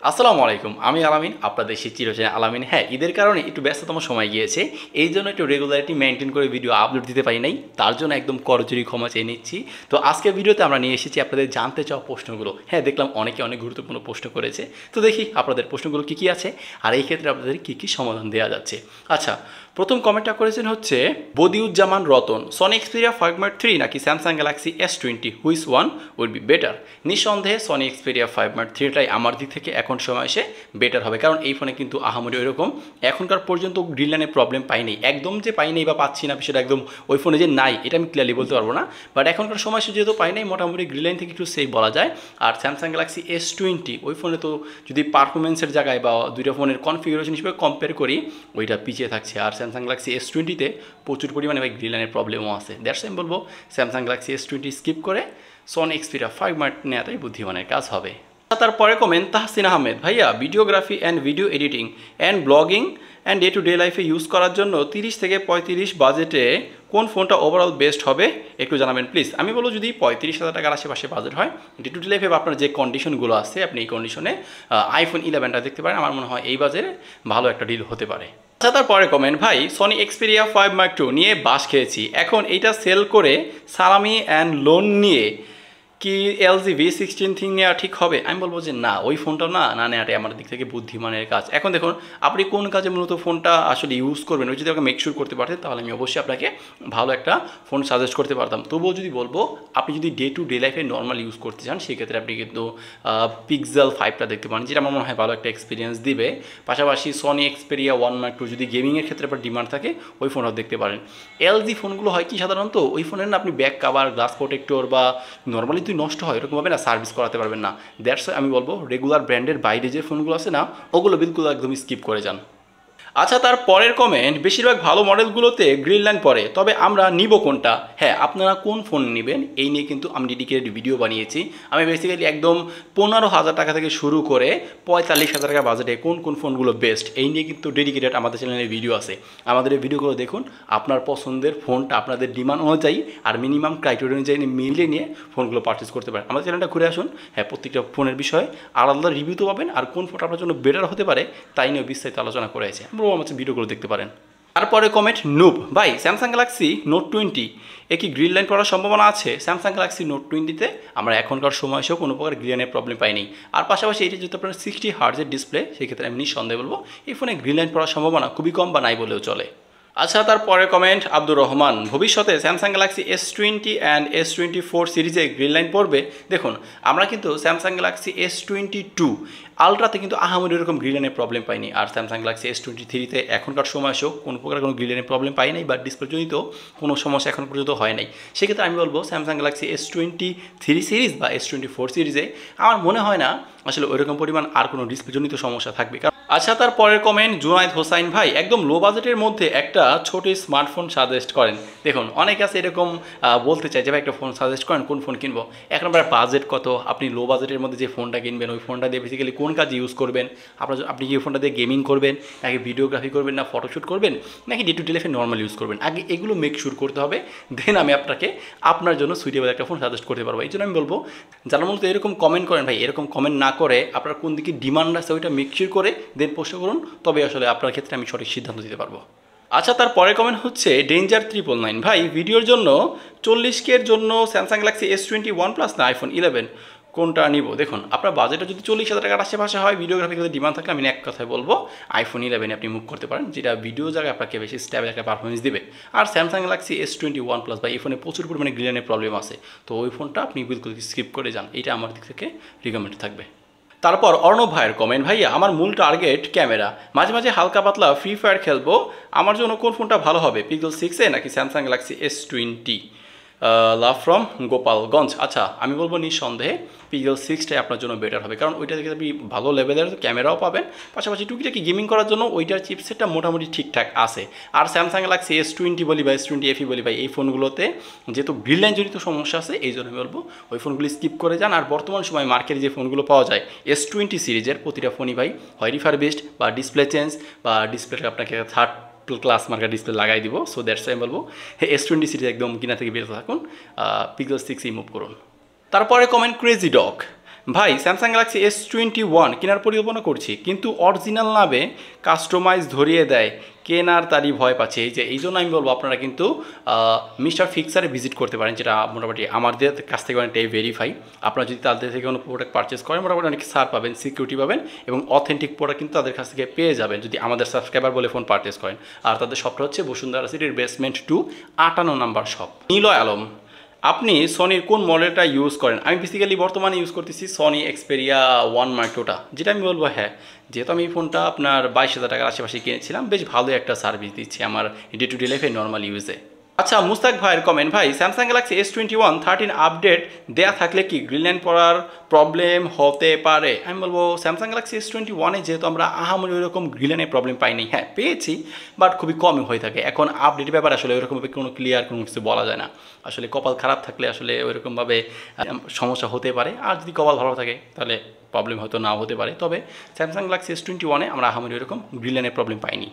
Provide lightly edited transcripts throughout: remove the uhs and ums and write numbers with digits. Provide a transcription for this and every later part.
আসসালামু আলাইকুম, আমি আলামিন, আপনাদের সেই চিরচেনা আলামিন। হ্যাঁ, ঈদের কারণে একটু ব্যস্ততম সময় গিয়েছে, এই জন্য একটু রেগুলারিটি মেনটেন করে ভিডিও আপলোড দিতে পারি নাই, তার জন্য একদম করজোড়ি ক্ষমা চেয়ে নিচ্ছি। তো আজকের ভিডিওতে আমরা নিয়ে এসেছি আপনাদের জানতে চাওয়া প্রশ্নগুলো। হ্যাঁ, দেখলাম অনেকে অনেক গুরুত্বপূর্ণ প্রশ্ন করেছে, তো দেখি আপনাদের প্রশ্নগুলো কী কী আছে আর এই ক্ষেত্রে আপনাদের কী কী সমাধান দেওয়া যাচ্ছে। আচ্ছা, প্রথম কমেন্টটা করেছেন হচ্ছে বদিউজ্জামান রতন, সনি এক্সপেরিয়া 5.3 নাকি Samsung Galaxy S20, which one will be better? নিঃসন্দেহে সনি এক্সপেরিয়া 5.3টাই আমার দিক থেকে এখন সময় এসে বেটার হবে, কারণ এই ফোনে কিন্তু আহামরি ওইরকম এখনকার পর্যন্ত গ্রিন লাইনের প্রবলেম পাইনি। একদম যে পাইনি বা পাচ্ছি না বিষয়টা একদম ওই ফোনে যে নাই এটা আমি ক্লিয়ারলি বলতে পারবো না, বাট এখনকার সময় সে যেহেতু পাই নাই, মোটামুটি গ্রিন লাইন থেকে একটু সেফ বলা যায়। আর স্যামসাং গ্যালাক্সি S20 ওই ফোনে তো যদি পারফরমেন্সের জায়গায় বা দুইটা ফোনের কনফিগারেশন হিসেবে কম্পেয়ার করি ওইটা পিছিয়ে থাকছে। আর স্যামসাং গ্যালাক্সি S20তে প্রচুর পরিমাণে ভাই গ্রিন লাইনের প্রবলেমও আছে। দ্যাটস আমি বলবো স্যামসাং গ্যালাক্সি S20 স্কিপ করে সনি এক্সপেরিয়া 5 নেওয়াটাই বুদ্ধিমানের কাজ হবে। তারপরে কমেন্ট তাহসিন আহমেদ, ভাইয়া videography and video editing and blogging and day to day লাইফে ইউজ করার জন্য 30 থেকে 35 বাজেটে কোন ফোনটা ওভারঅল বেস্ট হবে একটু জানাবেন প্লিজ। আমি বলবো যদি 35,000 টাকার আশেপাশে বাজেট হয়, ডে টু ডে লাইফে আপনার যে কন্ডিশনগুলো আছে আপনি এই কন্ডিশনে আইফোন 11টা দেখতে পারেন। আমার মনে হয় এই বাজেটে ভালো একটা ডিল হতে পারে। আচ্ছা, তারপরে কমেন্ট, ভাই সনি এক্সপেরিয়া 5 Mark II নিয়ে বাস খেয়েছি, এখন এইটা সেল করে সালামি অ্যান্ড লোন নিয়ে কি LG V16 থিং নেওয়া ঠিক হবে? আমি বলবো যে না, ওই ফোনটা না নেওয়াটাই আমার দিক থেকে বুদ্ধিমানের কাজ। এখন দেখুন আপনি কোন কাজে মূলত ফোনটা আসলে ইউজ করবেন, ওই যদি আমাকে মেকশিওর করতে পারতেন তাহলে আমি অবশ্যই আপনাকে ভালো একটা ফোন সাজেস্ট করতে পারতাম। তবুও যদি বলবো আপনি যদি ডে টু ডে লাইফে নর্মাল ইউজ করতে চান সেক্ষেত্রে আপনি কিন্তু পিক্সেল 5টা দেখতে পারেন, যেটা আমার মনে হয় ভালো একটা এক্সপিরিয়েন্স দিবে। পাশাপাশি সনি এক্সপেরিয়া 1 Mark II যদি গেমিংয়ের ক্ষেত্রে আপনার ডিমান্ড থাকে ওই ফোনটাও দেখতে পারেন। LG ফোনগুলো হয় কি সাধারণত ওই ফোনের না আপনি ব্যাক কাভার, গ্লাস প্রোটেক্টর বা নর্মালি তুই নষ্ট হয় এরকমভাবে না সার্ভিস করাতে পারবেন না। দ্যাটস আমি বলবো রেগুলার ব্র্যান্ডের বাইরে যে ফোনগুলো আছে না ওগুলো বিলকুল একদমই স্কিপ করে যান। আচ্ছা, তার পরের কমেন্ট, বেশিরভাগ ভালো মডেলগুলোতে গ্রিন লাইন পড়ে, তবে আমরা নিব কোনটা? হ্যাঁ, আপনারা কোন ফোন নেবেন এই নিয়ে কিন্তু আমি ডেডিকেটেড ভিডিও বানিয়েছি। আমি বেসিক্যালি একদম 15,000 টাকা থেকে শুরু করে 45,000 টাকা বাজেটে কোন কোন ফোনগুলো বেস্ট এই নিয়ে কিন্তু ডেডিকেটেড আমাদের চ্যানেলে ভিডিও আছে। আমাদের এই ভিডিওগুলো দেখুন, আপনার পছন্দের ফোনটা আপনাদের ডিমান্ড অনুযায়ী আর মিনিমাম ক্রাইটেরিয়া অনুযায়ী মিলিয়ে নিয়ে ফোনগুলো পারচেস করতে পারেন। আমাদের চ্যানেলটা ঘুরে আসুন। হ্যাঁ, প্রত্যেকটা ফোনের বিষয়ে আলাদা রিভিউ তো পাবেন, আর কোন ফোনটা আপনার জন্য বেটার হতে পারে তাই নিয়ে বিস্তারিত আলোচনা করা হয়েছে। আমার ভিডিওগুলো দেখতে পারেন। তারপরে কমেন্ট নুব, ভাই স্যামসাং গ্যালাক্সি নোট 20 এ কি গ্রিন লাইন পড়ার সম্ভাবনা আছে? স্যামসাং গ্যালাক্সি নোট 20তে আমরা এখনকার সময় এসেও কোনো প্রকার গ্রিন লাইনের প্রবলেম পাইনি। আর পাশাপাশি এটি যেহেতু আপনার 60 হার্জের ডিসপ্লে, সেক্ষেত্রে আমি নিঃসন্দেহে বলবো এই ফোনে গ্রিন লাইন পড়ার সম্ভাবনা খুবই কম বা নাই বলেও চলে। আচ্ছা, তারপরে কমেন্ট আব্দুর রহমান, ভবিষ্যতে Samsung Galaxy S20 and S24 সিরিজে গ্রিন লাইন পড়বে? দেখুন, আমরা কিন্তু স্যামসাং গ্যালাক্সি S22 আলট্রাতে কিন্তু আহামরি এরকম গ্রিন লাইনের প্রবলেম পাইনি। আর স্যামসাং গ্যালাক্সি S23তে এখনকার সময় এসেও কোনো প্রকার কোনো গ্রিন লাইনের প্রবলেম পাই নাই বা ডিসপ্লে জনিত কোনো সমস্যা এখন পর্যন্ত হয় নাই। সেক্ষেত্রে আমি বলবো স্যামসাং গ্যালাক্সি S23 সিরিজ বা S24 সিরিজে আমার মনে হয় না আসলে ওইরকম পরিমাণ আর কোনো ডিসপ্লে জনিত সমস্যা থাকবে। আচ্ছা, তার পরের কমেন্ট জুনাইদ হোসাইন, ভাই একদম লো বাজেটের মধ্যে একটা ছোট স্মার্টফোন সাজেস্ট করেন। দেখুন, অনেকে আছে এরকম বলতে চাই যে ভাই একটা ফোন সাজেস্ট করেন, কোন ফোন কিনবো। এখন আপনার বাজেট কত, আপনি লো বাজেটের মধ্যে যে ফোনটা কিনবেন ওই ফোনটা দিয়ে বেসিক্যালি কোন কাজে ইউজ করবেন, আপনি কি ফোনটা দিয়ে গেমিং করবেন নাকি ভিডিওগ্রাফি করবেন না ফটোশ্যুট করবেন নাকি ডে টু ডে লাইফে নর্মাল ইউজ করবেন, আগে এগুলো মেকশিওর করতে হবে। দেন আমি আপনাকে আপনার জন্য সুইটেবল একটা ফোন সাজেস্ট করতে পারবো। এই জন্য আমি বলবো যারা মূলত এরকম কমেন্ট করেন, ভাই এরকম কমেন্ট না করে আপনার কোন দিকে ডিমান্ড আছে ওইটা মেকশিওর করে দেন পোস্ট করুন, তবে আসলে আপনার ক্ষেত্রে আমি সঠিক সিদ্ধান্ত দিতে পারবো। আচ্ছা, তার পরের কমেন্ট হচ্ছে ডেঞ্জার 999, ভাই ভিডিওর জন্য 40K জন্য স্যামসাং গ্যালাক্সি S20 OnePlus না আইফোন 11 কোনটা নিব? দেখুন, আপনার বাজেটটা যদি 40,000 টাকার আশেপাশে হয়, ভিডিওগ্রাফির ডিমান্ড থাকলে আমি এক কথায় বলবো আইফোন 11 আপনি মুভ করতে পারেন, যেটা ভিডিও জায়গায় আপনাকে বেশি স্ট্যাবল একটা পারফরমেন্স দিবে। আর স্যামসাং গ্যালাক্সি S20 OnePlus বা এই ফোনে প্রচুর পরিমাণে গ্রিন লাইনের প্রবলেম আছে, তো ওই ফোনটা আপনি বিলকুল স্কিপ করে যান, এটা আমার দিক থেকে রিকমেন্ড থাকবে। তারপর অর্ণব ভাইয়ের কমেন্ট, ভাইয়া আমার মূল টার্গেট ক্যামেরা, মাঝে মাঝে হালকা পাতলা ফ্রি ফায়ার খেলবো, আমার জন্য কোন ফোনটা ভালো হবে? পিক্সেল 6 নাকি Samsung Galaxy S20? Love from Gopalganj. আচ্ছা, আমি বলবো নিঃসন্দেহে পিক্সেল 6টাই আপনার জন্য বেটার হবে, কারণ ওইটা থেকে আপনি ভালো লেভেলের ক্যামেরাও পাবেন, পাশাপাশি টুকিটাকি গেমিং করার জন্য ওইটার চিপসেটটা মোটামুটি ঠিকঠাক আছে। আর স্যামসাং গ্যালাক্সি S20 বলি বা S20 FE বলি ভাই, এই ফোনগুলোতে যেহেতু গ্রিন লাইন জনিত সমস্যা আছে এই জন্য আমি বলবো ওই ফোনগুলি স্কিপ করে যান। আর বর্তমান সময় মার্কেটে যে ফোনগুলো পাওয়া যায় S20 সিরিজের প্রতিটা ফোনই ভাই হয় রিফারবিশড বা ডিসপ্লে চেঞ্জ বা ডিসপ্লেটা আপনাকে থার্ড ক্লাস মার্কার ডিসপ্লে লাগাই দিব। সো দ্যাটস আমি বলবো S20 সিরিজ একদম কিনা থেকে বেরোতে থাকুন, পিক্সেল 6ই মুভ করুন। তারপরে কমেন্ট ক্রেজি ডগ, ভাই স্যামসাং গ্যালাক্সি S21 কেনার পরিকল্পনা করছি, কিন্তু অরিজিনাল নামে কাস্টমাইজ ধরিয়ে দেয়, কেনার তারই ভয় পাচ্ছে। এই জন্য আমি বলবো আপনারা কিন্তু মিস্টার ফিক্সারে ভিজিট করতে পারেন, যেটা মোটামুটি আমাদের কাছ থেকে অনেকটাই ভেরিফাই। আপনারা যদি তাদের থেকে কোনো প্রোডাক্ট পারচেস করেন মোটামুটি অনেক ছাড় পাবেন, সিকিউরিটি পাবেন এবং অথেন্টিক প্রোডাক্ট কিন্তু তাদের কাছ থেকে পেয়ে যাবেন যদি আমাদের সাবস্ক্রাইবার বলে ফোন পারচেস করেন। আর তাদের শপটা হচ্ছে বসুন্ধরা সিটির বেসমেন্ট 2 58 নম্বর শপ। নিলয় আলম, আপনি সনির কোন মডেলটা ইউজ করেন? আমি বেসিক্যালি বর্তমানে ইউজ করতেছি সনি এক্সপেরিয়া 1 মাইক্রোটা, যেটা আমি বলবো হ্যাঁ, যেহেতু আমি এই ফোনটা আপনার 22,000 টাকার আশেপাশে কিনেছিলাম, বেশ ভালো একটা সার্ভিস দিচ্ছে আমার ডে টু ডে লাইফে নর্মাল ইউজে। আচ্ছা, মুস্তাক ভাইয়ের কমেন্ট, ভাই স্যামসাং গ্যালাক্সি S21 13 আপডেট দেয়া থাকলে কি গ্রিন লাইন পড়ার প্রবলেম হতে পারে? আমি বলবো স্যামসাং গ্যালাক্সি S21-এ যেহেতু আমরা আহামরি ওইরকম গ্রিন লাইনের প্রবলেম পাইনি, হ্যাঁ পেয়েছি বাট খুবই কমই হয়ে থাকে। এখন আপডেটের ব্যাপার আসলে ওইরকমভাবে কোনো ক্লিয়ার কোনো কিছু বলা যায় না, আসলে কপাল খারাপ থাকলে আসলে ওইরকমভাবে সমস্যা হতে পারে, আর যদি কপাল ভালো থাকে তাহলে প্রবলেম হয়তো নাও হতে পারে। তবে স্যামসাং গ্যালাক্সি S21-এ আমরা আহামরি ওইরকম গ্রিন লাইনের প্রবলেম পাইনি।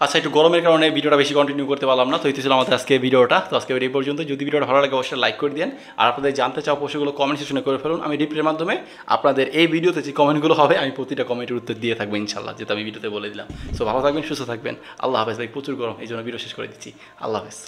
আচ্ছা, একটু গরমের কারণে ভিডিওটা বেশি কন্টিনিউ করতে পারলাম না, তো এই ছিল আমাদের আজকে ভিডিওটা। তো আজকে এই পর্যন্ত। যদি ভিডিওটা ভালো লাগে অবশ্যই লাইক করে দেন, আর আপনাদের জানতে চাও প্রশ্নগুলো কমেন্ট সেকশনে করে ফেলুন। আমি রিপ্লাইয়ের মাধ্যমে আপনাদের এই ভিডিওতে যে কমেন্টগুলো হবে আমি প্রতিটা কমেন্টের উত্তর দিয়ে থাকবো ইনশাল্লাহ, যেটা আমি ভিডিওতে বলে দিলাম। সো ভালো থাকবেন, সুস্থ থাকবেন। আল্লাহ হাফেজ। ভাই প্রচুর গরম, এই জন্য ভিডিও শেষ করে দিচ্ছি। আল্লাহ হাফেজ।